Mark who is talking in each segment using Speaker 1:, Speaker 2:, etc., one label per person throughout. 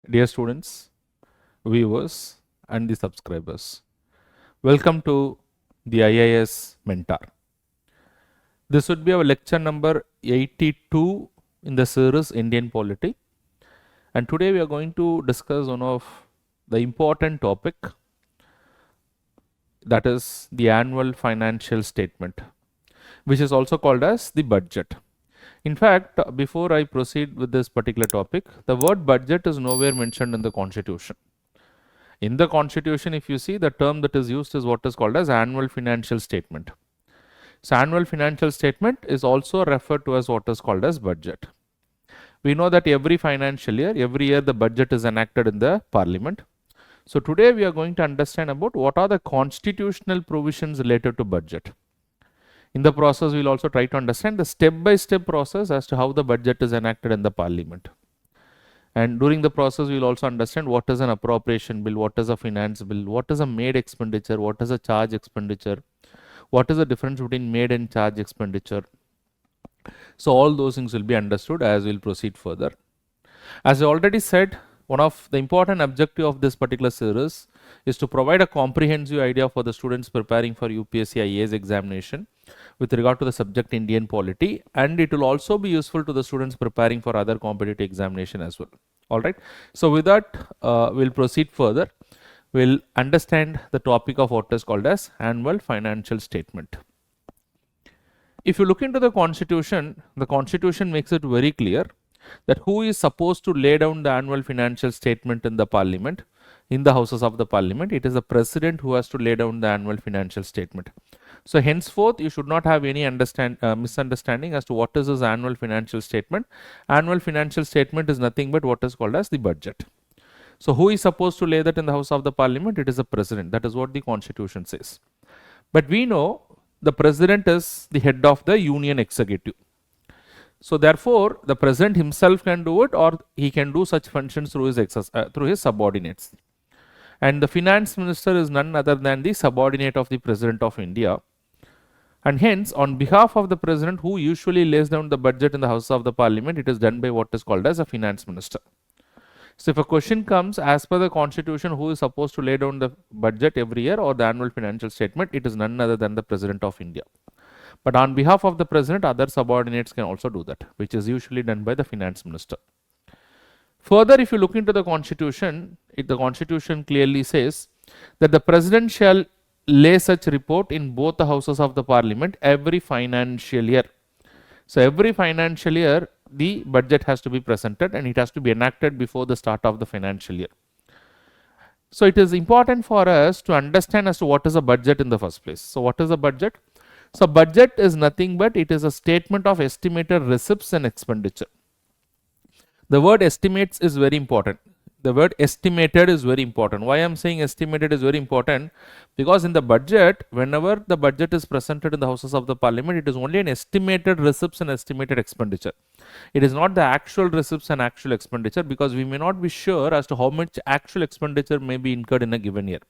Speaker 1: Dear students, viewers, and the subscribers, welcome to the IAS Mentor. This would be our lecture number 82 in the series Indian Polity, and today we are going to discuss one of the important topic, that is the annual financial statement, which is also called as the budget. In fact, before I proceed with this particular topic, the word budget is nowhere mentioned in the Constitution. In the Constitution, if you see, the term that is used is what is called as annual financial statement. So annual financial statement is also referred to as what is called as budget. We know that every financial year, every year the budget is enacted in the parliament. So today we are going to understand about what are the constitutional provisions related to budget. In the process, we will also try to understand the step-by-step process as to how the budget is enacted in the parliament. And during the process, we will also understand what is an appropriation bill, what is a finance bill, what is a made expenditure, what is a charge expenditure, what is the difference between made and charge expenditure. So all those things will be understood as we will proceed further. As I already said, one of the important objective of this particular series is to provide a comprehensive idea for the students preparing for UPSC IAS examination with regard to the subject Indian Polity, and it will also be useful to the students preparing for other competitive examination as well. All right. So with that, we'll proceed further. We'll understand the topic of what is called as annual financial statement. If you look into the Constitution makes it very clear that who is supposed to lay down the annual financial statement in the parliament, in the houses of the parliament. It is the president who has to lay down the annual financial statement. So henceforth, you should not have any misunderstanding as to what is this annual financial statement. Annual financial statement is nothing but what is called as the budget. So who is supposed to lay that in the house of the parliament? It is the president. That is what the Constitution says. But we know the president is the head of the union executive. So therefore, the president himself can do it, or he can do such functions through his subordinates. And the finance minister is none other than the subordinate of the president of India. And hence, on behalf of the president, who usually lays down the budget in the house of the parliament, it is done by what is called as a finance minister. So if a question comes, as per the Constitution, who is supposed to lay down the budget every year or the annual financial statement, it is none other than the president of India. But on behalf of the president, other subordinates can also do that, which is usually done by the finance minister. Further, if you look into the Constitution, the Constitution clearly says that the president shall lay such report in both the houses of the parliament every financial year. So every financial year, the budget has to be presented and it has to be enacted before the start of the financial year. So it is important for us to understand as to what is a budget in the first place. So what is a budget? So budget is nothing but it is a statement of estimated receipts and expenditure. The word estimates is very important. The word estimated is very important. Why I am saying estimated is very important? Because in the budget, whenever the budget is presented in the houses of the parliament, it is only an estimated receipts and estimated expenditure. It is not the actual receipts and actual expenditure, because we may not be sure as to how much actual expenditure may be incurred in a given year.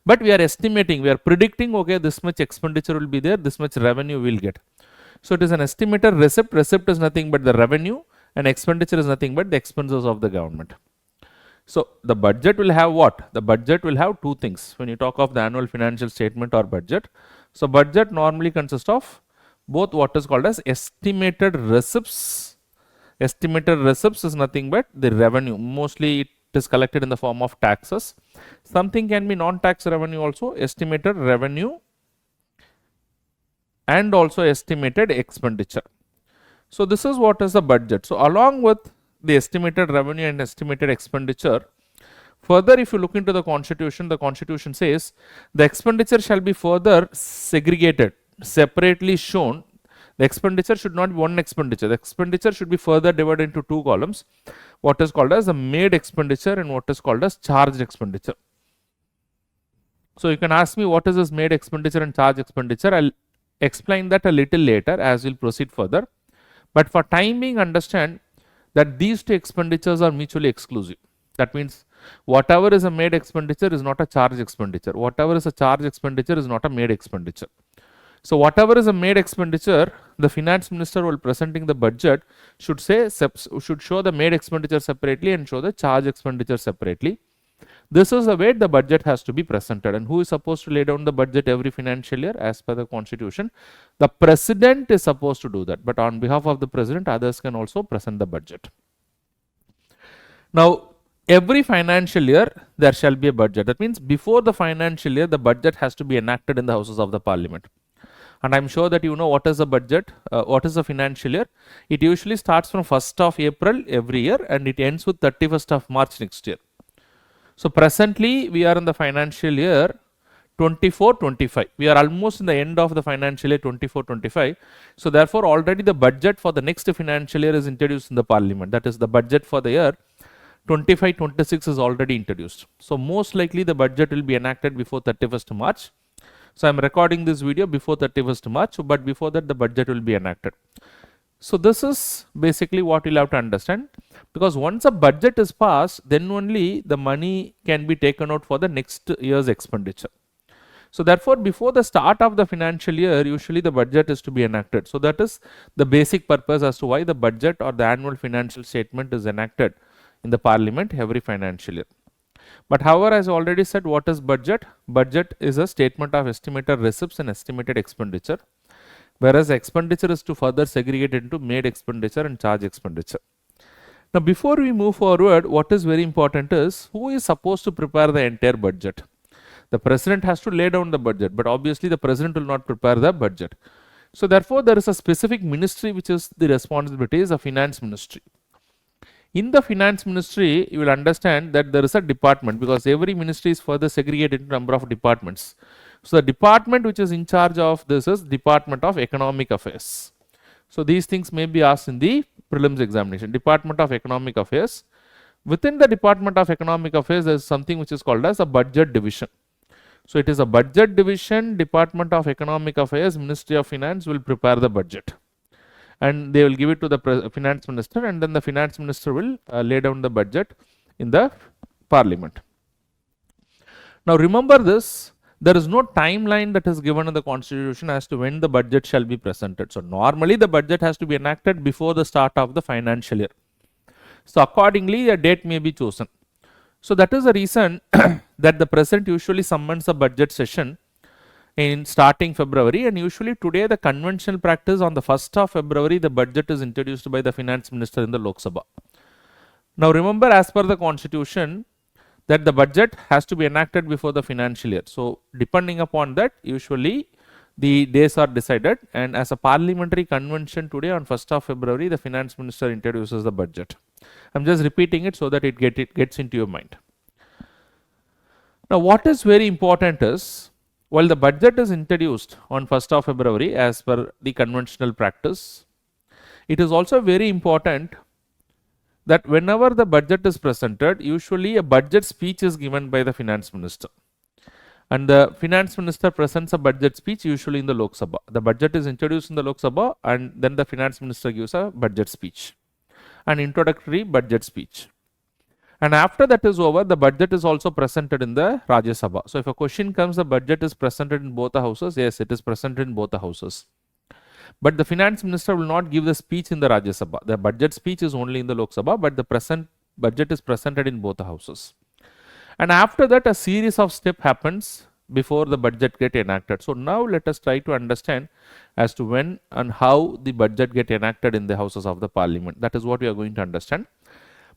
Speaker 1: But we are estimating, we are predicting, okay, this much expenditure will be there, this much revenue we will get. So it is an estimated receipt. Receipt is nothing but the revenue, and expenditure is nothing but the expenses of the government. So the budget will have what? The budget will have two things when you talk of the annual financial statement or budget. So budget normally consists of both what is called as estimated receipts. Estimated receipts is nothing but the revenue. Mostly it is collected in the form of taxes. Something can be non-tax revenue also, estimated revenue, and also estimated expenditure. So this is what is the budget. So along with the estimated revenue and estimated expenditure, further if you look into the Constitution says the expenditure shall be further segregated, separately shown. The expenditure should not be one expenditure. The expenditure should be further divided into two columns, what is called as the made expenditure and what is called as charged expenditure. So you can ask me what is this made expenditure and charged expenditure. I'll explain that a little later as we'll proceed further. But for time being, understand that these two expenditures are mutually exclusive. That means whatever is a made expenditure is not a charge expenditure. Whatever is a charge expenditure is not a made expenditure. So whatever is a made expenditure, the finance minister while presenting the budget should show the made expenditure separately and show the charge expenditure separately. This is the way the budget has to be presented. And who is supposed to lay down the budget every financial year? As per the constitution, the president is supposed to do that. But on behalf of the president, others can also present the budget. Now, every financial year, there shall be a budget. That means before the financial year, the budget has to be enacted in the houses of the parliament. And I'm sure that you know what is the budget, what is the financial year. It usually starts from 1st of April every year and it ends with 31st of March next year. So presently we are in the financial year 24-25. We are almost in the end of the financial year 24-25. So therefore already the budget for the next financial year is introduced in the parliament. That is the budget for the year 25-26 is already introduced. So most likely the budget will be enacted before 31st March. So I am recording this video before 31st March, but before that the budget will be enacted. So this is basically what you'll have to understand, because once a budget is passed, then only the money can be taken out for the next year's expenditure. So therefore, before the start of the financial year, usually the budget is to be enacted. So that is the basic purpose as to why the budget or the annual financial statement is enacted in the parliament every financial year. But however, as I already said, what is budget? Budget is a statement of estimated receipts and estimated expenditure, whereas expenditure is to further segregate into made expenditure and charge expenditure. Now, before we move forward, what is very important is who is supposed to prepare the entire budget. The president has to lay down the budget, but obviously the president will not prepare the budget. So therefore, there is a specific ministry which is the responsibility is a finance ministry. In the finance ministry, you will understand that there is a department, because every ministry is further segregated into number of departments. So the department which is in charge of this is Department of Economic Affairs. So these things may be asked in the prelims examination. Department of Economic Affairs. Within the Department of Economic Affairs, there is something which is called as a budget division. So it is a budget division, Department of Economic Affairs, Ministry of Finance will prepare the budget. And they will give it to the finance minister, and then the finance minister will lay down the budget in the parliament. Now remember this, there is no timeline that is given in the constitution as to when the budget shall be presented. So normally the budget has to be enacted before the start of the financial year. So accordingly a date may be chosen. So that is the reason that the president usually summons a budget session in starting February, and usually today the conventional practice on the 1st of February the budget is introduced by the finance minister in the Lok Sabha. Now remember, as per the constitution, that the budget has to be enacted before the financial year. So depending upon that, usually the days are decided, and as a parliamentary convention today on 1st of February the finance minister introduces the budget. I am just repeating it so that it gets into your mind. Now what is very important is, while the budget is introduced on 1st of February as per the conventional practice, it is also very important that whenever the budget is presented, usually a budget speech is given by the finance minister. And the finance minister presents a budget speech usually in the Lok Sabha. The budget is introduced in the Lok Sabha, and then the finance minister gives a budget speech, an introductory budget speech. And after that is over, the budget is also presented in the Rajya Sabha. So if a question comes, the budget is presented in both the houses, yes, it is presented in both the houses. But the finance minister will not give the speech in the Rajya Sabha. The budget speech is only in the Lok Sabha, but the budget is presented in both the houses. And after that, a series of steps happens before the budget get enacted. So now let us try to understand as to when and how the budget get enacted in the houses of the parliament. That is what we are going to understand.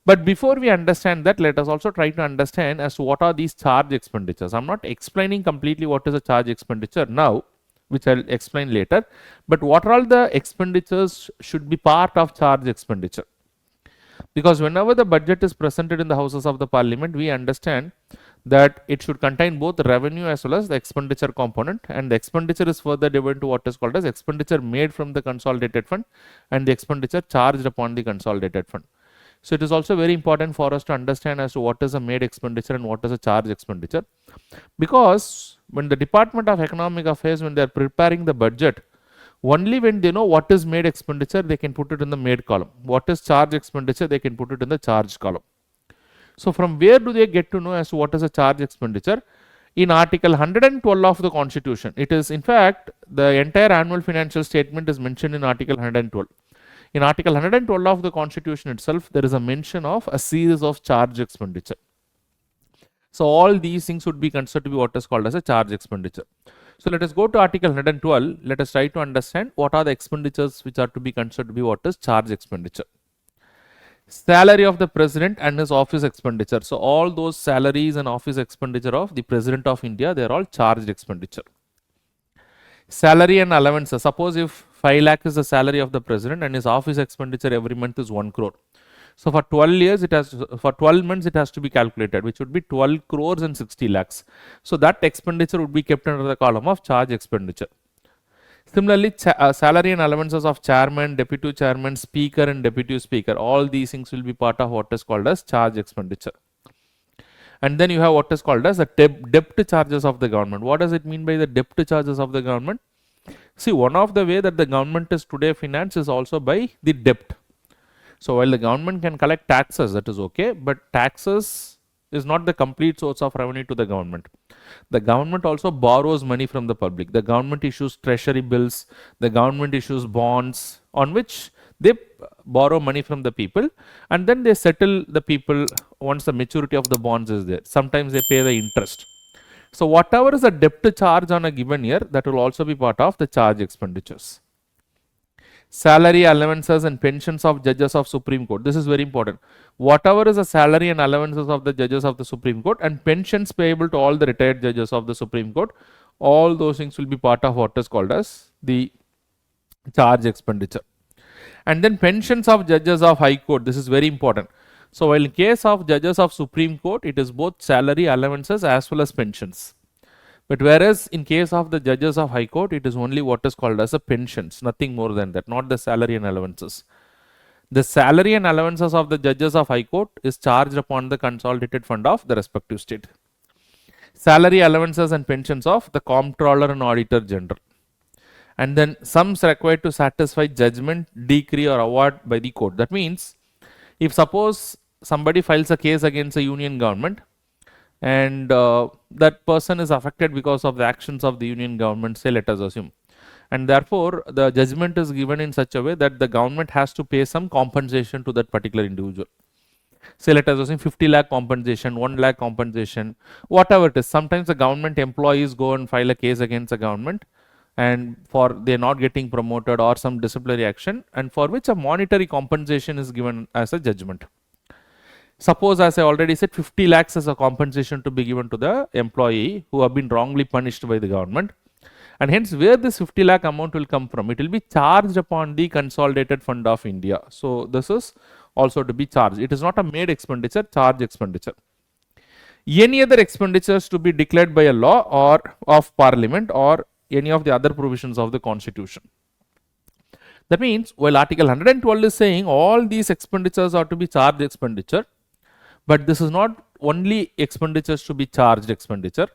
Speaker 1: But before we understand that, let us also try to understand as to what are these charge expenditures. I am not explaining completely what is a charge expenditure now, which I will explain later, but what are all the expenditures should be part of charge expenditure. Because whenever the budget is presented in the houses of the parliament, we understand that it should contain both revenue as well as the expenditure component, and the expenditure is further divided into what is called as expenditure made from the consolidated fund and the expenditure charged upon the consolidated fund. So it is also very important for us to understand as to what is a made expenditure and what is a charge expenditure, because when the Department of Economic Affairs, when they are preparing the budget, only when they know what is made expenditure, they can put it in the made column. What is charge expenditure, they can put it in the charge column. So from where do they get to know as to what is a charge expenditure? In Article 112 of the Constitution, it is in fact the entire annual financial statement is mentioned in Article 112. In Article 112 of the Constitution itself, there is a mention of a series of charge expenditure. So all these things would be considered to be what is called as a charge expenditure. So let us go to Article 112. Let us try to understand what are the expenditures which are to be considered to be what is charge expenditure. Salary of the president and his office expenditure. So all those salaries and office expenditure of the president of India, they are all charged expenditure. Salary and allowances. Suppose if 5 lakh is the salary of the president and his office expenditure every month is 1 crore. So for 12 years, for 12 months, it has to be calculated, which would be 12 crores and 60 lakhs. So that expenditure would be kept under the column of charge expenditure. Similarly, salary and allowances of chairman, deputy chairman, speaker and deputy speaker, all these things will be part of what is called as charge expenditure. And then you have what is called as the debt charges of the government. What does it mean by the debt charges of the government? See, one of the way that the government is today financed is also by the debt. So while the government can collect taxes, that is okay, but taxes is not the complete source of revenue to the government. The government also borrows money from the public. The government issues treasury bills, the government issues bonds on which they borrow money from the people and then they settle the people once the maturity of the bonds is there. Sometimes they pay the interest. So whatever is the debt charge on a given year, that will also be part of the charge expenditures. Salary, allowances and pensions of judges of Supreme Court. This is very important. Whatever is the salary and allowances of the judges of the Supreme Court and pensions payable to all the retired judges of the Supreme Court, all those things will be part of what is called as the charge expenditure. And then pensions of judges of High Court. This is very important. So while in case of judges of Supreme Court, it is both salary, allowances as well as pensions. But whereas in case of the judges of High Court, it is only what is called as a pensions, nothing more than that, not the salary and allowances. The salary and allowances of the judges of High Court is charged upon the consolidated fund of the respective state. Salary, allowances and pensions of the Comptroller and Auditor General. And then sums required to satisfy judgment, decree or award by the court. That means, if suppose somebody files a case against a union government, and that person is affected because of the actions of the union government, say let us assume, and therefore the judgment is given in such a way that the government has to pay some compensation to that particular individual. Say let us assume 50 lakh compensation, 1 lakh compensation, whatever it is. Sometimes the government employees go and file a case against the government and for they are not getting promoted or some disciplinary action, and for which a monetary compensation is given as a judgment. Suppose, as I already said, 50 lakhs as a compensation to be given to the employee who have been wrongly punished by the government. And hence, where this 50 lakh amount will come from? It will be charged upon the consolidated fund of India. So this is also to be charged. It is not a made expenditure, charge expenditure. Any other expenditures to be declared by a law or of parliament or any of the other provisions of the constitution. That means, while Article 112 is saying all these expenditures are to be charged expenditure, but this is not only expenditures to be charged expenditure,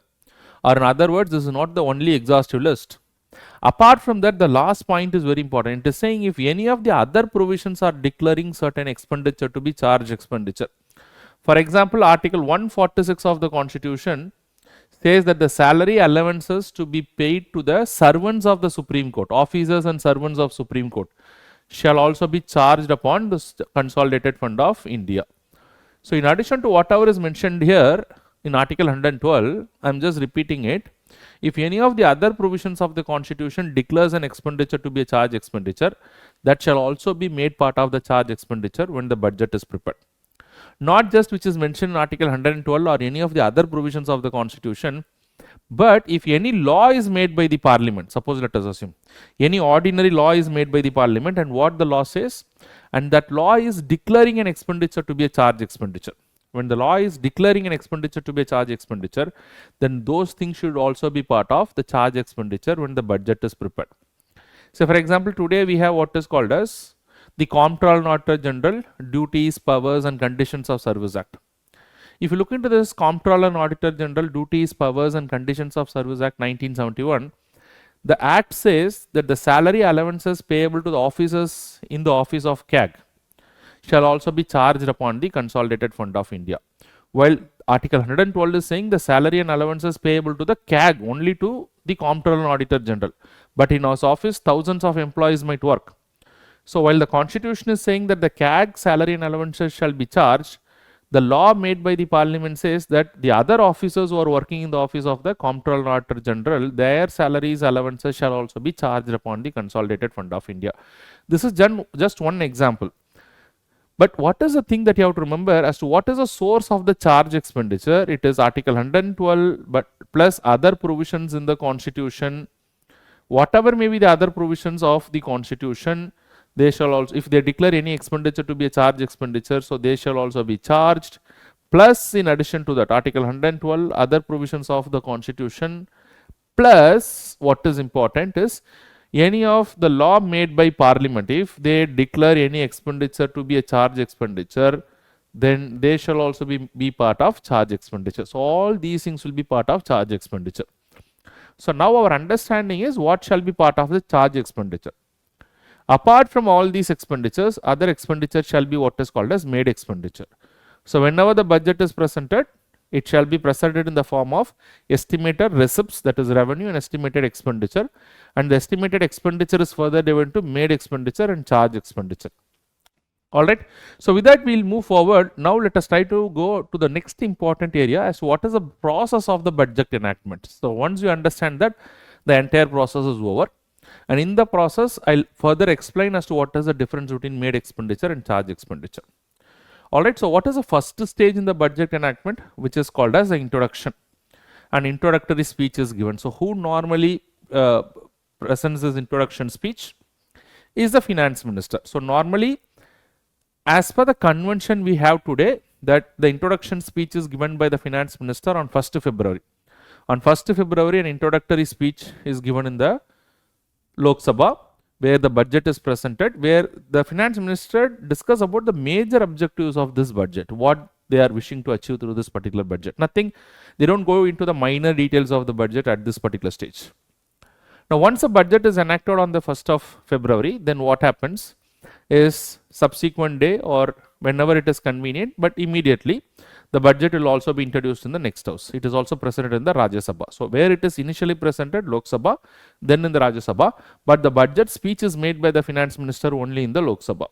Speaker 1: or in other words, this is not the only exhaustive list. Apart from that, the last point is very important. It is saying if any of the other provisions are declaring certain expenditure to be charged expenditure. For example, Article 146 of the Constitution says that the salary allowances to be paid to the servants of the Supreme Court, officers and servants of Supreme Court, shall also be charged upon the consolidated fund of India. So in addition to whatever is mentioned here in Article 112, I am just repeating it. If any of the other provisions of the Constitution declares an expenditure to be a charge expenditure, that shall also be made part of the charge expenditure when the budget is prepared. Not just which is mentioned in Article 112 or any of the other provisions of the Constitution, but if any law is made by the Parliament, suppose let us assume, any ordinary law is made by the Parliament and what the law says, and that law is declaring an expenditure to be a charge expenditure. When the law is declaring an expenditure to be a charge expenditure, then those things should also be part of the charge expenditure when the budget is prepared. So for example, today we have what is called as the Comptroller and Auditor General Duties, Powers and Conditions of Service Act. If you look into this Comptroller and Auditor General Duties, Powers and Conditions of Service Act 1971, the Act says that the salary allowances payable to the officers in the office of CAG shall also be charged upon the consolidated fund of India. While Article 112 is saying the salary and allowances payable to the CAG only to the Comptroller and Auditor General. But in our office, thousands of employees might work. So while the Constitution is saying that the CAG salary and allowances shall be charged, the law made by the Parliament says that the other officers who are working in the office of the Comptroller and Auditor General, their salaries, allowances shall also be charged upon the Consolidated Fund of India. This is just one example. But what is the thing that you have to remember as to what is the source of the charge expenditure? It is Article 112, but plus other provisions in the Constitution. Whatever may be the other provisions of the Constitution, they shall also, if they declare any expenditure to be a charge expenditure, so they shall also be charged. Plus, in addition to that, Article 112, other provisions of the Constitution, plus what is important is any of the law made by Parliament, if they declare any expenditure to be a charge expenditure, then they shall also be part of charge expenditure. So all these things will be part of charge expenditure. So now our understanding is what shall be part of the charge expenditure. Apart from all these expenditures, other expenditure shall be what is called as made expenditure. So whenever the budget is presented, it shall be presented in the form of estimated receipts, that is revenue, and estimated expenditure, and the estimated expenditure is further divided into made expenditure and charge expenditure. Alright, so with that we will move forward. Now let us try to go to the next important area as to what is the process of the budget enactment. So once you understand that, the entire process is over, and in the process I will further explain as to what is the difference between made expenditure and charge expenditure. Alright, so what is the first stage in the budget enactment, which is called as the introduction? An introductory speech is given. So who normally presents this introduction speech? Is the finance minister. So normally, as per the convention we have today, that the introduction speech is given by the finance minister on 1st February. On 1st February, an introductory speech is given in the Lok Sabha, where the budget is presented, where the finance minister discuss about the major objectives of this budget, what they are wishing to achieve through this particular budget. Nothing, they don't go into the minor details of the budget at this particular stage. Now once the budget is enacted on the 1st of February, then what happens is subsequent day or whenever it is convenient, but immediately the budget will also be introduced in the next house. It is also presented in the Rajya Sabha. So where it is initially presented, Lok Sabha, then in the Rajya Sabha, but the budget speech is made by the finance minister only in the Lok Sabha.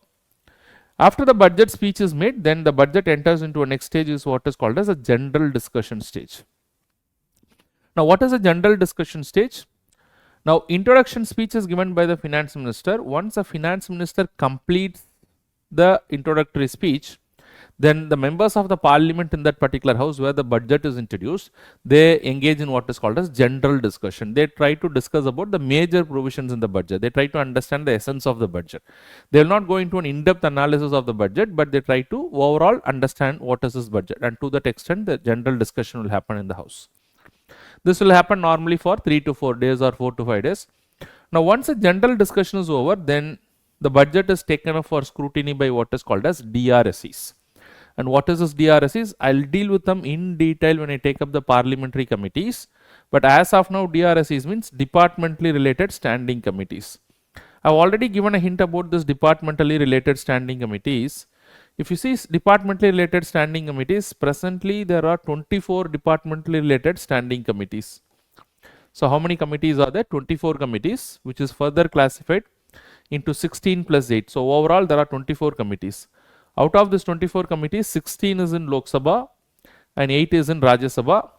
Speaker 1: After the budget speech is made, then the budget enters into a next stage, is what is called as a general discussion stage. Now what is a general discussion stage? Now introduction speech is given by the finance minister. Once the finance minister completes the introductory speech, then the members of the parliament in that particular house where the budget is introduced, they engage in what is called as general discussion. They try to discuss about the major provisions in the budget. They try to understand the essence of the budget. They will not go into an in-depth analysis of the budget, but they try to overall understand what is this budget, and to that extent the general discussion will happen in the house. This will happen normally for 3 to 4 days or 4 to 5 days. Now once a general discussion is over, then the budget is taken up for scrutiny by what is called as DRSEs. And what is this DRSEs? I'll deal with them in detail when I take up the parliamentary committees. But as of now, DRSEs means departmentally related standing committees. I've already given a hint about this departmentally related standing committees. If you see departmentally related standing committees, presently there are 24 departmentally related standing committees. So how many committees are there? 24 committees, which is further classified into 16 plus 8. So overall there are 24 committees. Out of this 24 committees, 16 is in Lok Sabha and 8 is in Rajya Sabha,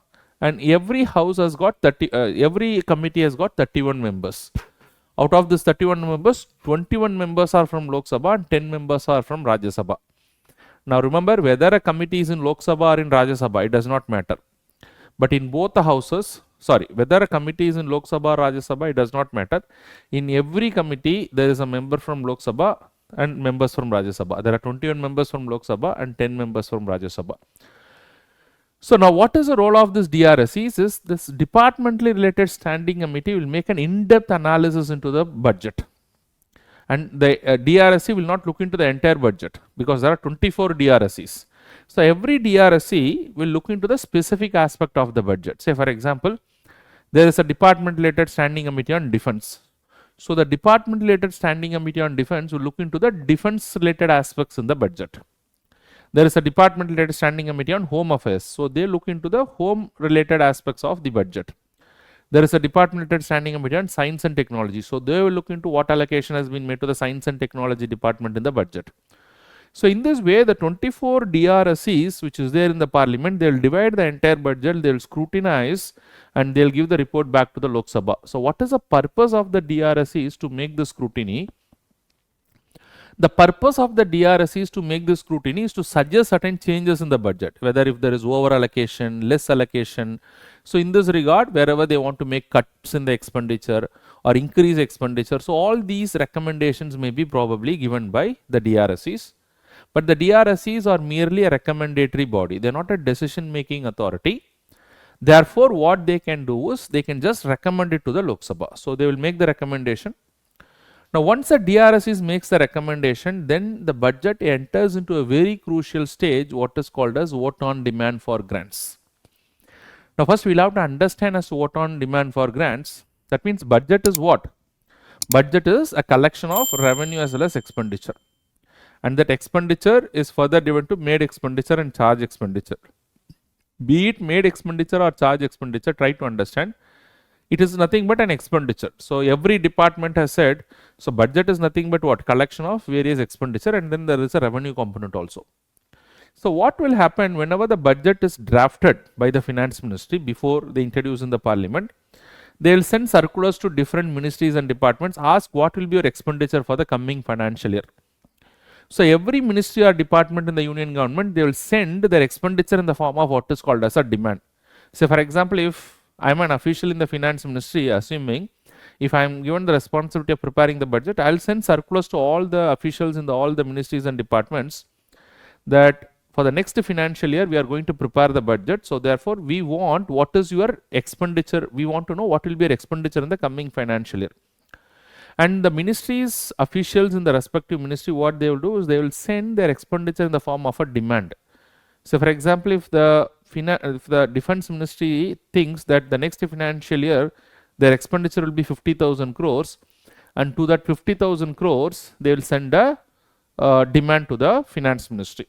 Speaker 1: and every house has got every committee has got 31 members. Out of this 31 members, 21 members are from Lok Sabha and 10 members are from Rajya Sabha. Now remember, whether a committee is in Lok Sabha or in Rajya Sabha, it does not matter. But in both the houses, whether a committee is in Lok Sabha or Rajya Sabha, it does not matter. In every committee, there is a member from Lok Sabha and members from Rajya Sabha. There are 21 members from Lok Sabha and 10 members from Rajya Sabha. So now what is the role of this DRSEs is this departmentally related standing committee will make an in-depth analysis into the budget. And the DRSE will not look into the entire budget because there are 24 DRSEs. So every DRSE will look into the specific aspect of the budget. Say for example, there is a department related standing committee on defense. So the department related standing committee on defense will look into the defense related aspects in the budget. There is a department related standing committee on home affairs. So they look into the home related aspects of the budget. There is a department related standing committee on science and technology. So they will look into what allocation has been made to the science and technology department in the budget. So in this way, the 24 DRSEs which is there in the parliament, they will divide the entire budget, they will scrutinize and they will give the report back to the Lok Sabha. So what is the purpose of the DRSEs to make the scrutiny? The purpose of the DRSEs to make this scrutiny is to suggest certain changes in the budget, whether if there is over allocation, less allocation. So in this regard, wherever they want to make cuts in the expenditure or increase expenditure, so all these recommendations may be probably given by the DRSEs. But the DRSEs are merely a recommendatory body. They are not a decision making authority. Therefore, what they can do is they can just recommend it to the Lok Sabha. So they will make the recommendation. Now, once the DRSEs makes the recommendation, then the budget enters into a very crucial stage, what is called as vote on demand for grants. Now, first we will have to understand as to vote on demand for grants. That means budget is what? Budget is a collection of revenue as well as expenditure. And that expenditure is further divided to made expenditure and charge expenditure. Be it made expenditure or charge expenditure, try to understand. It is nothing but an expenditure. So every department has said, so budget is nothing but what? Collection of various expenditure, and then there is a revenue component also. So what will happen whenever the budget is drafted by the finance ministry before they introduce in the parliament? They will send circulars to different ministries and departments, ask what will be your expenditure for the coming financial year. So every ministry or department in the union government, they will send their expenditure in the form of what is called as a demand. So for example, if I am an official in the finance ministry, assuming if I am given the responsibility of preparing the budget, I will send circulars to all the officials in all the ministries and departments that for the next financial year, we are going to prepare the budget. So therefore, we want what is your expenditure. We want to know what will be your expenditure in the coming financial year. And the ministries officials in the respective ministry, what they will do is they will send their expenditure in the form of a demand. So for example, if the defense ministry thinks that the next financial year their expenditure will be 50,000 crores, and to that 50,000 crores they will send a demand to the finance ministry.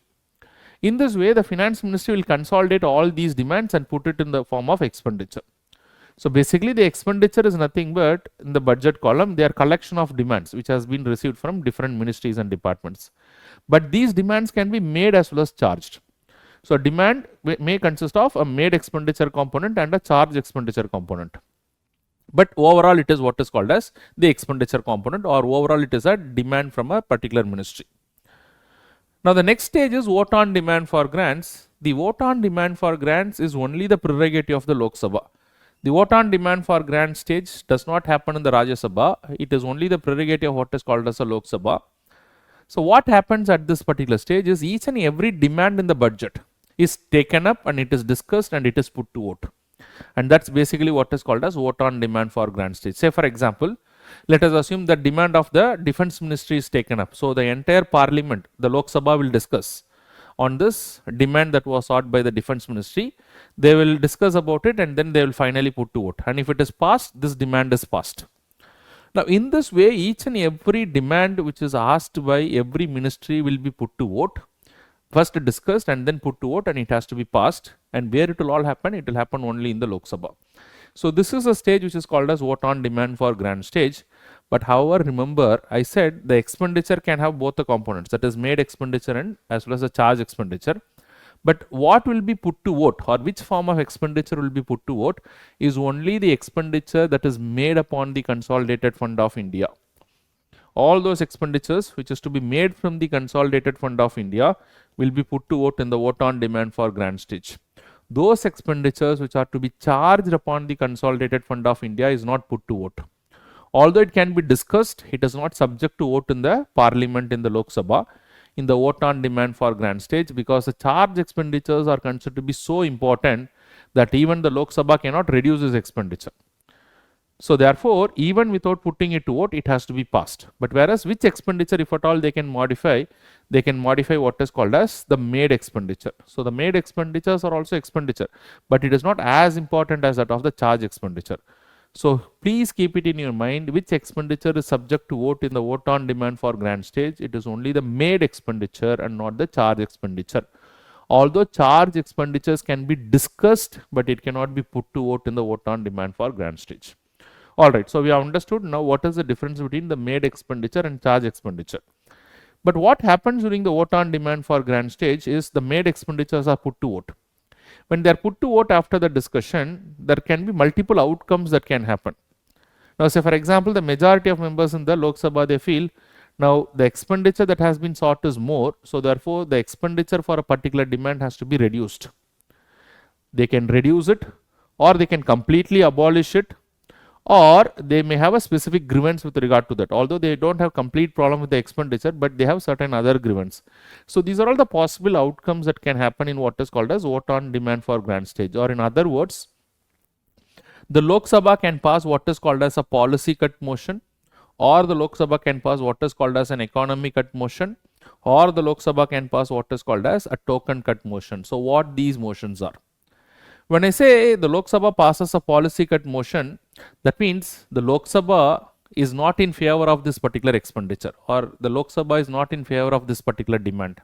Speaker 1: In this way, the finance ministry will consolidate all these demands and put it in the form of expenditure. So basically, the expenditure is nothing but in the budget column, they are collection of demands which has been received from different ministries and departments. But these demands can be made as well as charged. So demand may consist of a made expenditure component and a charge expenditure component. But overall, it is what is called as the expenditure component, or overall it is a demand from a particular ministry. Now the next stage is vote on demand for grants. The vote on demand for grants is only the prerogative of the Lok Sabha. The vote on demand for grant stage does not happen in the Rajya Sabha. It is only the prerogative of what is called as a Lok Sabha. So what happens at this particular stage is each and every demand in the budget is taken up and it is discussed and it is put to vote. And that's basically what is called as vote on demand for grant stage. Say for example, let us assume that demand of the defense ministry is taken up. So the entire parliament, the Lok Sabha, will discuss on this demand that was sought by the defense ministry. They will discuss about it and then they will finally put to vote. And if it is passed, this demand is passed. Now in this way, each and every demand which is asked by every ministry will be put to vote. First discussed and then put to vote, and it has to be passed. And where it will all happen? It will happen only in the Lok Sabha. So this is a stage which is called as vote on demand for grant stage. But however, remember I said the expenditure can have both the components, that is made expenditure and as well as the charge expenditure. But what will be put to vote, or which form of expenditure will be put to vote, is only the expenditure that is made upon the consolidated fund of India. All those expenditures which is to be made from the consolidated fund of India will be put to vote in the vote on demand for grant stage. Those expenditures which are to be charged upon the consolidated fund of India is not put to vote. Although it can be discussed, it is not subject to vote in the parliament in the Lok Sabha in the vote on demand for grant stage, because the charge expenditures are considered to be so important that even the Lok Sabha cannot reduce its expenditure. So therefore, even without putting it to vote, it has to be passed. But whereas which expenditure, if at all they can modify what is called as the made expenditure. So the made expenditures are also expenditure, but it is not as important as that of the charge expenditure. So please keep it in your mind which expenditure is subject to vote in the vote on demand for grant stage. It is only the made expenditure and not the charge expenditure. Although charge expenditures can be discussed, but it cannot be put to vote in the vote on demand for grant stage. Alright, so we have understood now what is the difference between the made expenditure and charge expenditure. But what happens during the vote on demand for grant stage is the made expenditures are put to vote. When they are put to vote after the discussion, there can be multiple outcomes that can happen. Now, say for example, the majority of members in the Lok Sabha, they feel now the expenditure that has been sought is more, so therefore the expenditure for a particular demand has to be reduced. They can reduce it, or they can completely abolish it, or they may have a specific grievance with regard to that. Although they don't have complete problem with the expenditure, but they have certain other grievance. So these are all the possible outcomes that can happen in what is called as vote on demand for grant stage, or in other words, the Lok Sabha can pass what is called as a policy cut motion, or the Lok Sabha can pass what is called as an economy cut motion, or the Lok Sabha can pass what is called as a token cut motion. So what these motions are? When I say the Lok Sabha passes a policy cut motion, that means the Lok Sabha is not in favor of this particular expenditure, or the Lok Sabha is not in favor of this particular demand.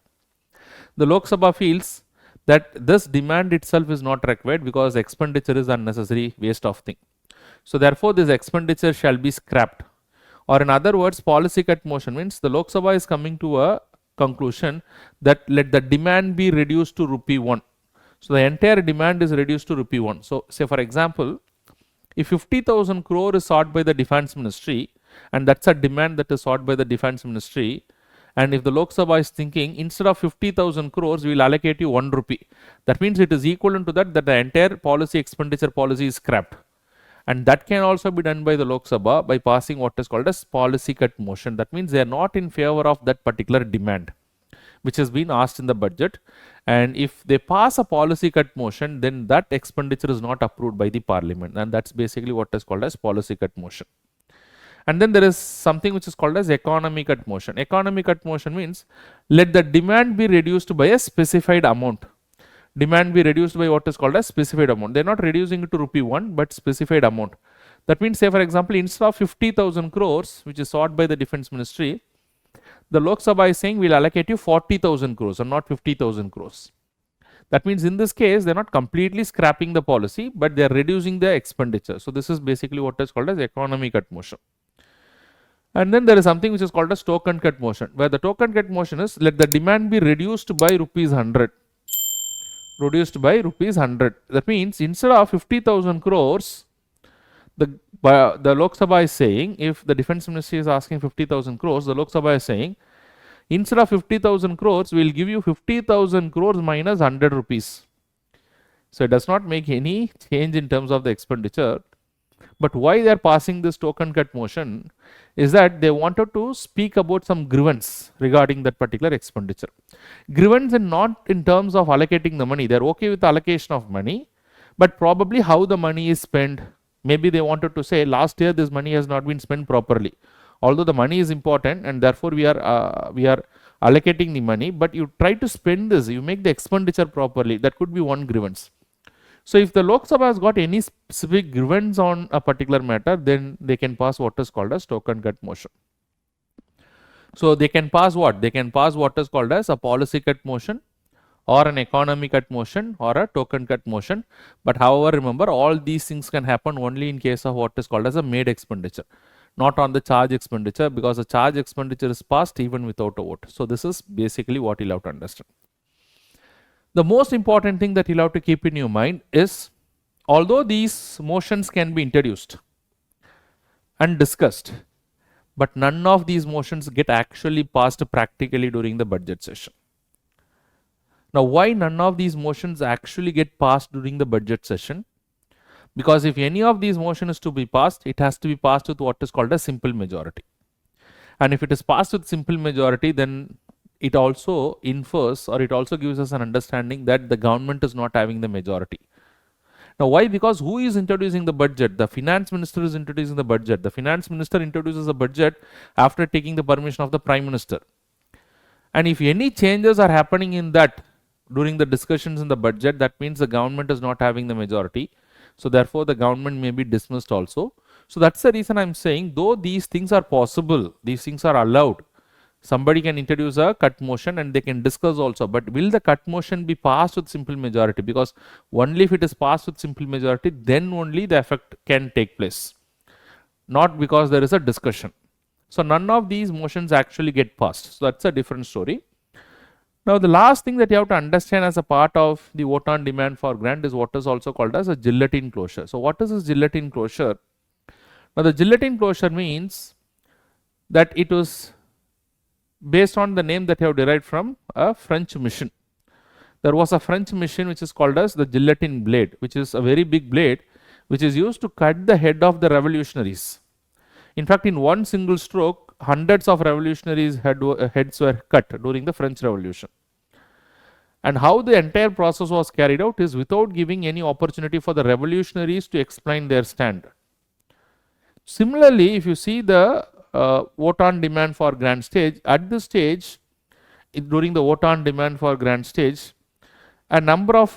Speaker 1: The Lok Sabha feels that this demand itself is not required because expenditure is unnecessary waste of thing. So therefore this expenditure shall be scrapped. Or in other words, policy cut motion means the Lok Sabha is coming to a conclusion that let the demand be reduced to rupee 1. So the entire demand is reduced to rupee 1. So say for example, if 50,000 crore is sought by the defense ministry, and that's a demand that is sought by the defense ministry, and if the Lok Sabha is thinking instead of 50,000 crores we will allocate you 1 rupee, that means it is equivalent to that the entire policy expenditure policy is scrapped. And that can also be done by the Lok Sabha by passing what is called as policy cut motion. That means they are not in favor of that particular demand which has been asked in the budget, and if they pass a policy cut motion, then that expenditure is not approved by the parliament, and that's basically what is called as policy cut motion. And then there is something which is called as economy cut motion. Economy cut motion means let the demand be reduced by a specified amount. Demand be reduced by what is called as specified amount. They are not reducing it to rupee 1, but specified amount. That means say for example, instead of 50,000 crores which is sought by the defense ministry, the Lok Sabha is saying we will allocate you 40,000 crores or not 50,000 crores. That means in this case they are not completely scrapping the policy, but they are reducing the expenditure. So this is basically what is called as economy cut motion. And then there is something which is called as token cut motion, where the token cut motion is let the demand be reduced by rupees 100. Reduced by rupees 100. That means instead of 50,000 crores, the Lok Sabha is saying, if the defense ministry is asking 50,000 crores, the Lok Sabha is saying, instead of 50,000 crores, we will give you 50,000 crores minus 100 rupees. So it does not make any change in terms of the expenditure. But why they are passing this token cut motion is that they wanted to speak about some grievance regarding that particular expenditure. Grievance and not in terms of allocating the money. They are okay with the allocation of money, but probably how the money is spent. Maybe they wanted to say last year this money has not been spent properly. Although the money is important and therefore we are allocating the money, but you try to spend this, you make the expenditure properly. That could be one grievance. So if the Lok Sabha has got any specific grievance on a particular matter, then they can pass what is called as token cut motion. So they can pass what? They can pass what is called as a policy cut motion, or an economy cut motion, or a token cut motion. But however, remember, all these things can happen only in case of what is called as a made expenditure, not on the charge expenditure, because the charge expenditure is passed even without a vote. So this is basically what you'll have to understand. The most important thing that you'll have to keep in your mind is, although these motions can be introduced and discussed, but none of these motions get actually passed practically during the budget session. Now, why none of these motions actually get passed during the budget session? Because if any of these motions is to be passed, it has to be passed with what is called a simple majority. And if it is passed with simple majority, then it also infers, or it also gives us an understanding that the government is not having the majority. Now, why? Because who is introducing the budget? The finance minister is introducing the budget. The finance minister introduces the budget after taking the permission of the prime minister. And if any changes are happening in that during the discussions in the budget, that means the government is not having the majority. So therefore the government may be dismissed also. So that's the reason I'm saying, though these things are possible, these things are allowed, somebody can introduce a cut motion and they can discuss also, but will the cut motion be passed with simple majority? Because only if it is passed with simple majority, then only the effect can take place, not because there is a discussion. So none of these motions actually get passed. So that's a different story. Now the last thing that you have to understand as a part of the vote on demand for grant is what is also called as a guillotine closure. So what is this guillotine closure? Now the guillotine closure means that it was based on the name that you have derived from a French mission. There was a French mission which is called as the guillotine blade, which is a very big blade which is used to cut the head of the revolutionaries. In fact, in one single stroke, hundreds of revolutionaries' heads were cut during the French Revolution. And how the entire process was carried out is without giving any opportunity for the revolutionaries to explain their stand. Similarly, if you see the vote on demand for grant stage, at this stage, during the vote on demand for grant stage, a number of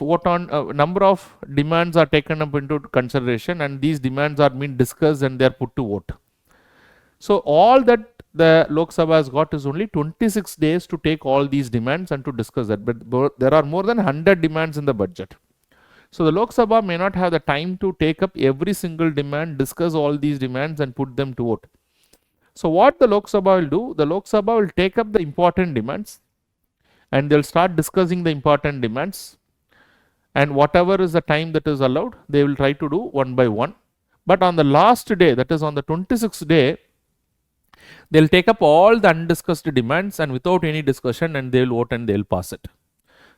Speaker 1: demands are taken up into consideration, and these demands are being discussed and they are put to vote. So all that the Lok Sabha has got is only 26 days to take all these demands and to discuss that. But there are more than 100 demands in the budget. So the Lok Sabha may not have the time to take up every single demand, discuss all these demands and put them to vote. So what the Lok Sabha will do, the Lok Sabha will take up the important demands and they'll start discussing the important demands, and whatever is the time that is allowed, they will try to do one by one. But on the last day, that is on the 26th day, they'll take up all the undiscussed demands and without any discussion, and they'll vote and they'll pass it.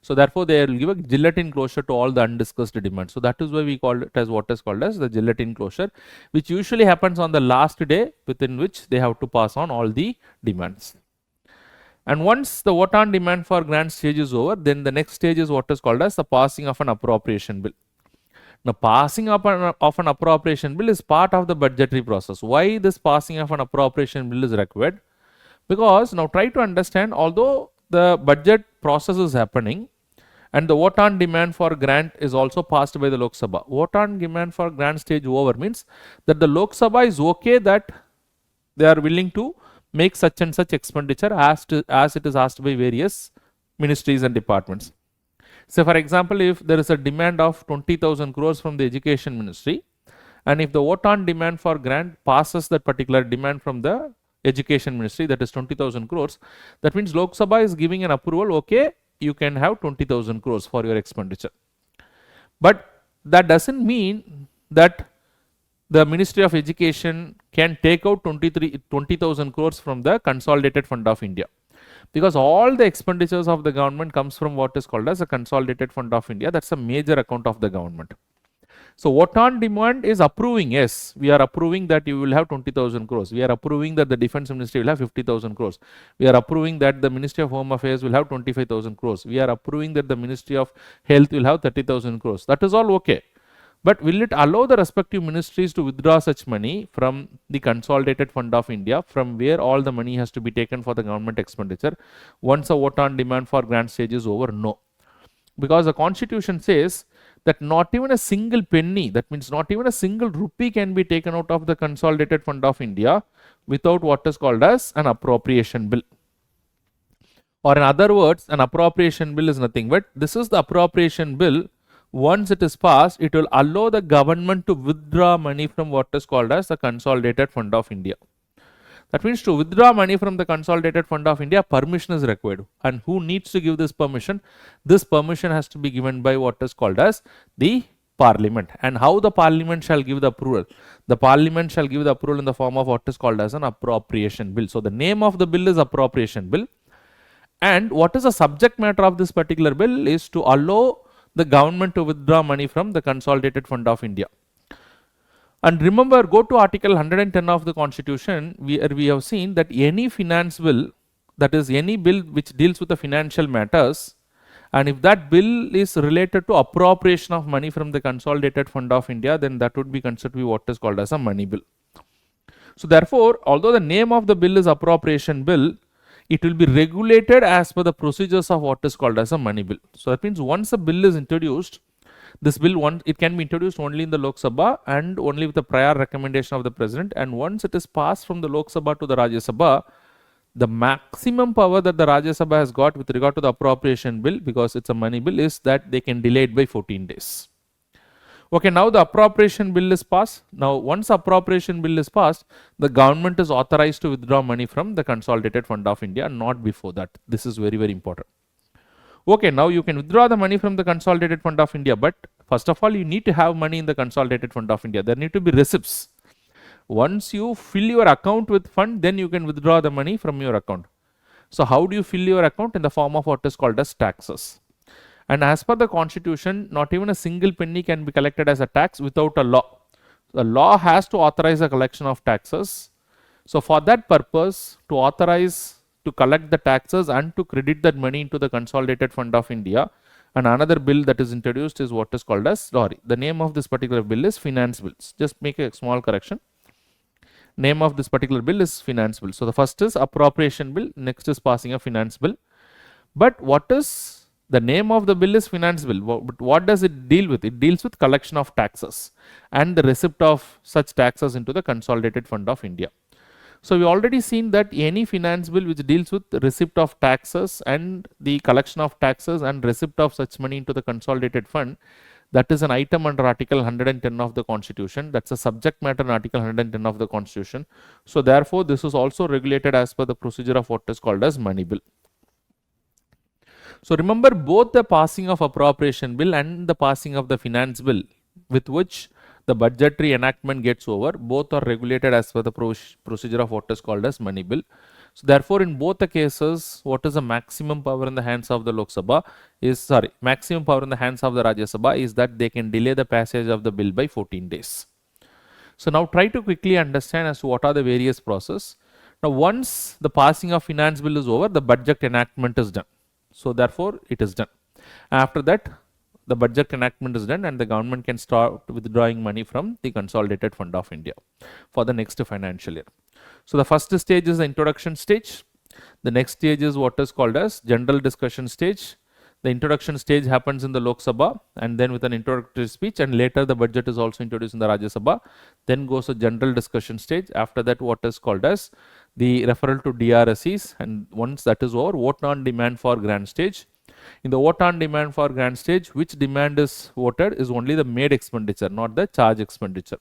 Speaker 1: So therefore, they will give a guillotine closure to all the undiscussed demands. So that is why we call it as what is called as the guillotine closure, which usually happens on the last day within which they have to pass on all the demands. And once the vote on demand for grant stage is over, then the next stage is what is called as the passing of an appropriation bill. Now, passing of an appropriation bill is part of the budgetary process. Why this passing of an appropriation bill is required? Because now try to understand, although the budget process is happening and the vote on demand for grant is also passed by the Lok Sabha. Vote on demand for grant stage over means that the Lok Sabha is okay that they are willing to make such and such expenditure as it is asked by various ministries and departments. So for example, if there is a demand of 20,000 crores from the education ministry, and if the vote on demand for grant passes that particular demand from the education ministry, that is 20,000 crores, that means Lok Sabha is giving an approval, okay, you can have 20,000 crores for your expenditure. But that doesn't mean that the Ministry of Education can take out 20,000 crores from the Consolidated Fund of India, because all the expenditures of the government comes from what is called as a Consolidated Fund of India. That's a major account of the government. So vote on demand is approving, yes, we are approving that you will have 20,000 crores. We are approving that the Defense Ministry will have 50,000 crores. We are approving that the Ministry of Home Affairs will have 25,000 crores. We are approving that the Ministry of Health will have 30,000 crores. That is all okay. But will it allow the respective ministries to withdraw such money from the Consolidated Fund of India, from where all the money has to be taken for the government expenditure, once a vote on demand for grant stage is over? No. Because the Constitution says that not even a single penny, that means not even a single rupee, can be taken out of the Consolidated Fund of India without what is called as an appropriation bill. Or in other words, an appropriation bill is nothing but this is the appropriation bill. Once it is passed, it will allow the government to withdraw money from what is called as the Consolidated Fund of India. That means to withdraw money from the Consolidated Fund of India, permission is required. And who needs to give this permission? This permission has to be given by what is called as the Parliament. And how the Parliament shall give the approval? The Parliament shall give the approval in the form of what is called as an appropriation bill. So the name of the bill is appropriation bill. And what is the subject matter of this particular bill is to allow the government to withdraw money from the Consolidated Fund of India. And remember, go to Article 110 of the Constitution, where we have seen that any finance bill, that is any bill which deals with the financial matters, and if that bill is related to appropriation of money from the Consolidated Fund of India, then that would be considered to be what is called as a money bill. So therefore, although the name of the bill is appropriation bill, it will be regulated as per the procedures of what is called as a money bill. So that means once a bill is introduced, This bill, it can be introduced only in the Lok Sabha and only with the prior recommendation of the president, and once it is passed from the Lok Sabha to the Rajya Sabha, the maximum power that the Rajya Sabha has got with regard to the appropriation bill, because it's a money bill, is that they can delay it by 14 days. Okay, now the appropriation bill is passed. Now, once appropriation bill is passed, the government is authorized to withdraw money from the Consolidated Fund of India, not before that. This is very, very important. Okay, now you can withdraw the money from the Consolidated Fund of India, but first of all, you need to have money in the Consolidated Fund of India. There need to be receipts. Once you fill your account with fund, then you can withdraw the money from your account. So, how do you fill your account? In the form of what is called as taxes. And as per the constitution, not even a single penny can be collected as a tax without a law. The law has to authorize the collection of taxes. So, for that purpose, to authorize to collect the taxes and to credit that money into the Consolidated Fund of India, and another bill that is introduced is what is called as, sorry, the name of this particular bill is finance bills. Just make a small correction. Name of this particular bill is finance bill. So, the first is appropriation bill, next is passing a finance bill. But what is the name of the bill is finance bill, but what does it deal with? It deals with collection of taxes and the receipt of such taxes into the Consolidated Fund of India. So, we already seen that any finance bill which deals with the receipt of taxes and the collection of taxes and receipt of such money into the consolidated fund, that is an item under Article 110 of the Constitution. That's a subject matter in Article 110 of the Constitution. So, therefore, this is also regulated as per the procedure of what is called as money bill. So, remember, both the passing of appropriation bill and the passing of the finance bill, with which the budgetary enactment gets over, both are regulated as per the procedure of what is called as money bill. So, therefore, in both the cases, what is the maximum power in the hands of the Lok Sabha is, maximum power in the hands of the Rajya Sabha is that they can delay the passage of the bill by 14 days. So, now try to quickly understand as to what are the various process. Now, once the passing of finance bill is over, the budget enactment is done. So, therefore, it is done. After that, the budget enactment is done and the government can start withdrawing money from the Consolidated Fund of India for the next financial year. So, the first stage is the introduction stage. The next stage is what is called as general discussion stage. The introduction stage happens in the Lok Sabha and then with an introductory speech, and later the budget is also introduced in the Rajya Sabha. Then goes a general discussion stage. After that, what is called as the referral to DRSEs, and once that is over, vote on demand for grant stage. In the vote on demand for grant stage, which demand is voted is only the made expenditure, not the charge expenditure.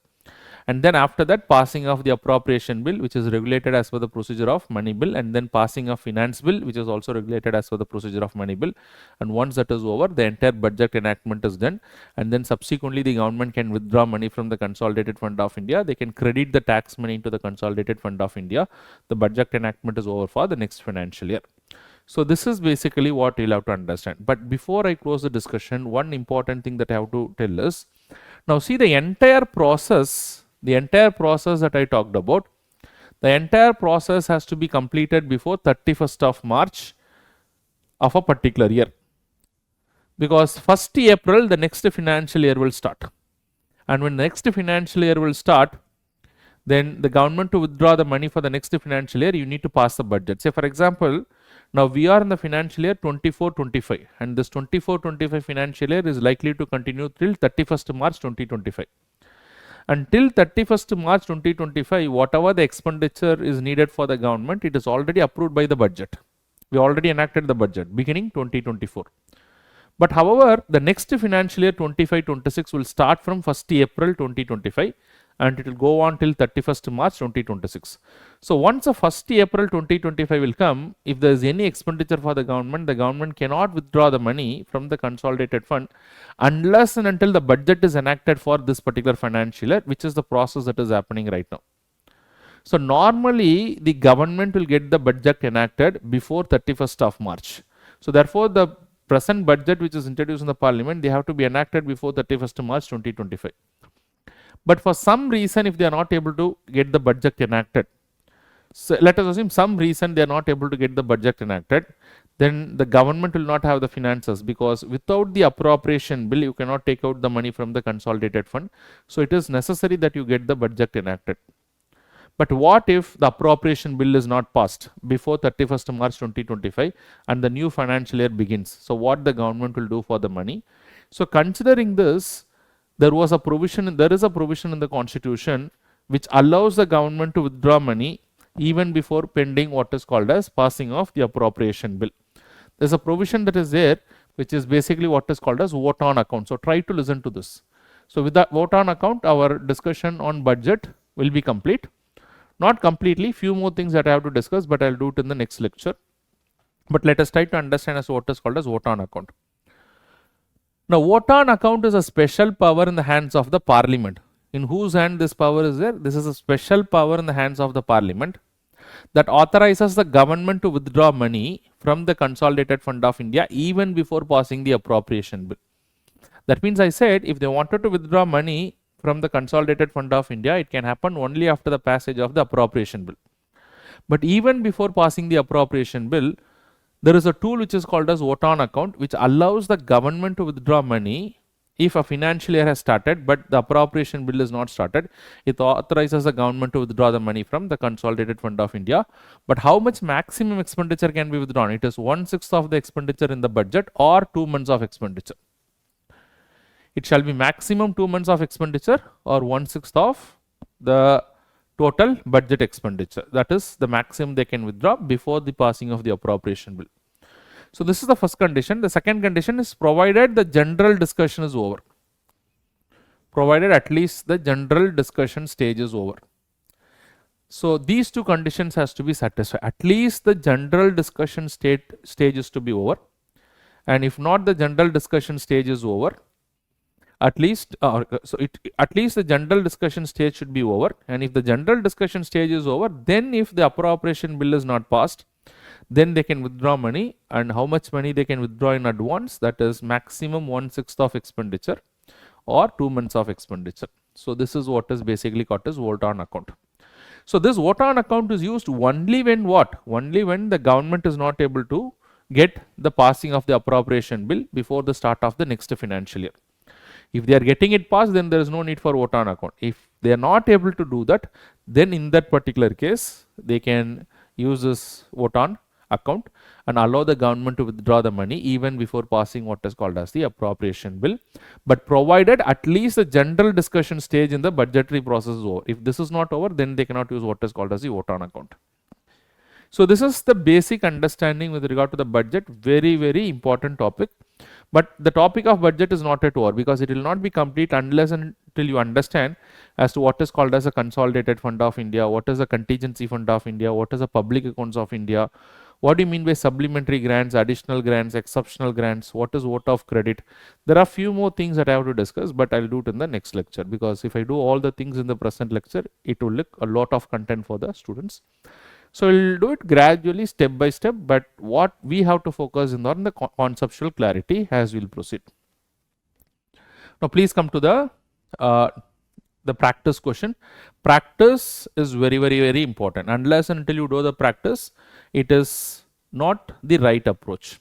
Speaker 1: And then after that, passing of the appropriation bill, which is regulated as per the procedure of money bill, and then passing of finance bill, which is also regulated as per the procedure of money bill. And once that is over, the entire budget enactment is done, and then subsequently the government can withdraw money from the Consolidated Fund of India. They can credit the tax money into the Consolidated Fund of India. The budget enactment is over for the next financial year. So, this is basically what you'll have to understand. But before I close the discussion, one important thing that I have to tell is, now see the entire process that I talked about, the entire process has to be completed before 31st of March of a particular year. Because 1st April, the next financial year will start. And when next financial year will start, then the government to withdraw the money for the next financial year, you need to pass the budget. Say for example, now we are in the financial year 24-25 and this 24-25 financial year is likely to continue till 31st March 2025. Until 31st March 2025, whatever the expenditure is needed for the government, it is already approved by the budget. We already enacted the budget beginning 2024. But however, the next financial year 25-26 will start from 1st April 2025 and it will go on till 31st March 2026. So, once the 1st April 2025 will come, if there is any expenditure for the government cannot withdraw the money from the consolidated fund unless and until the budget is enacted for this particular financial year, which is the process that is happening right now. So, normally the government will get the budget enacted before 31st of March. So, therefore, the present budget which is introduced in the parliament, they have to be enacted before 31st March 2025. But for some reason, if they are not able to get the budget enacted, so let us assume some reason they are not able to get the budget enacted, then the government will not have the finances, because without the appropriation bill, you cannot take out the money from the consolidated fund. So, it is necessary that you get the budget enacted. But what if the appropriation bill is not passed before 31st March 2025 and the new financial year begins? So, what the government will do for the money? So considering this, there is a provision in the constitution which allows the government to withdraw money even before pending what is called as passing of the appropriation bill. There's a provision that is there which is basically what is called as vote on account. So try to listen to this. So with that vote on account, our discussion on budget will be complete. Not completely, few more things that I have to discuss, but I'll do it in the next lecture. But let us try to understand as what is called as vote on account. Now, vote on account is a special power in the hands of the parliament. In whose hand this power is there? This is a special power in the hands of the parliament that authorizes the government to withdraw money from the consolidated fund of India even before passing the appropriation bill. That means I said if they wanted to withdraw money from the consolidated fund of India, it can happen only after the passage of the appropriation bill. But even before passing the appropriation bill, there is a tool which is called as vote on account, which allows the government to withdraw money if a financial year has started but the appropriation bill is not started. It authorizes the government to withdraw the money from the consolidated fund of India. But how much maximum expenditure can be withdrawn? It is 1/6 of the expenditure in the budget or 2 months of expenditure. It shall be maximum 2 months of expenditure or 1/6 of the total budget expenditure. That is the maximum they can withdraw before the passing of the appropriation bill. So this is the first condition. The second condition is provided the general discussion is over. Provided at least the general discussion stage is over. So these two conditions has to be satisfied. At least the general discussion stage is to be over. And if not the general discussion stage is over, at least the general discussion stage should be over. And if the general discussion stage is over, then if the appropriation bill is not passed, then they can withdraw money. And how much money they can withdraw in advance? That is maximum 1/6 of expenditure or 2 months of expenditure. So this is what is basically called as vote on account. So this vote on account is used only when what? Only when the government is not able to get the passing of the appropriation bill before the start of the next financial year. If they are getting it passed, then there is no need for vote on account. If they are not able to do that, then in that particular case, they can use this vote on account and allow the government to withdraw the money even before passing what is called as the appropriation bill. But provided at least the general discussion stage in the budgetary process is over. If this is not over, then they cannot use what is called as the vote on account. So this is the basic understanding with regard to the budget. Very, very important topic. But the topic of budget is not at over because it will not be complete unless and until you understand as to what is called as a consolidated fund of India, what is a contingency fund of India, what is a public accounts of India, what do you mean by supplementary grants, additional grants, exceptional grants, what is vote of credit. There are few more things that I have to discuss, but I'll do it in the next lecture because if I do all the things in the present lecture, it will look a lot of content for the students. So we'll do it gradually, step by step, but what we have to focus on the conceptual clarity as we'll proceed. Now please come to the practice question. Practice is very, very, very important. Unless and until you do the practice, it is not the right approach.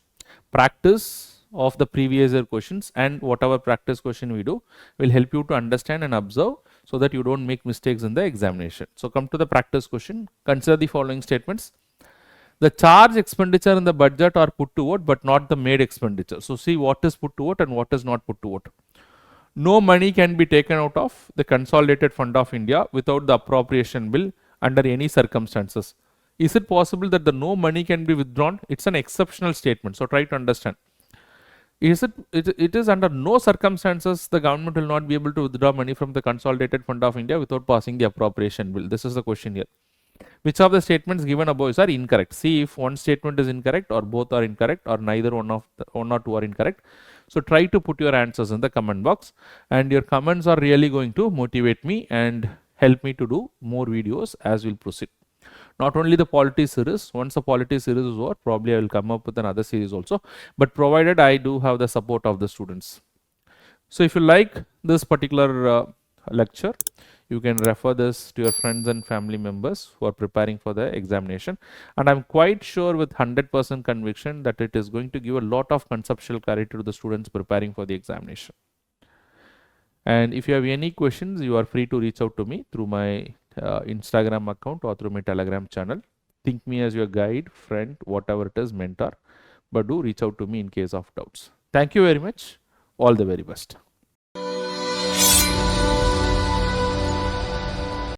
Speaker 1: Practice of the previous year questions and whatever practice question we do will help you to understand and observe so that you don't make mistakes in the examination. So come to the practice question. Consider the following statements. The charge expenditure in the budget are put to vote but not the made expenditure. So see what is put to vote and what is not put to vote. No money can be taken out of the consolidated fund of India without the appropriation bill under any circumstances. Is it possible that the no money can be withdrawn? It's an exceptional statement. So try to understand. It is under no circumstances the government will not be able to withdraw money from the consolidated fund of India without passing the appropriation bill. This is the question here. Which of the statements given above are incorrect? See if one statement is incorrect or both are incorrect or neither one or two are incorrect. So try to put your answers in the comment box and your comments are really going to motivate me and help me to do more videos as we'll proceed. Not only the polity series, once the polity series is over, probably I will come up with another series also, but provided I do have the support of the students. So if you like this particular lecture, you can refer this to your friends and family members who are preparing for the examination. And I'm quite sure with 100% conviction that it is going to give a lot of conceptual clarity to the students preparing for the examination. And if you have any questions, you are free to reach out to me through my Instagram account or through my Telegram channel. Think me as your guide, friend, whatever it is, mentor, but do reach out to me in case of doubts. Thank you very much. All the very best.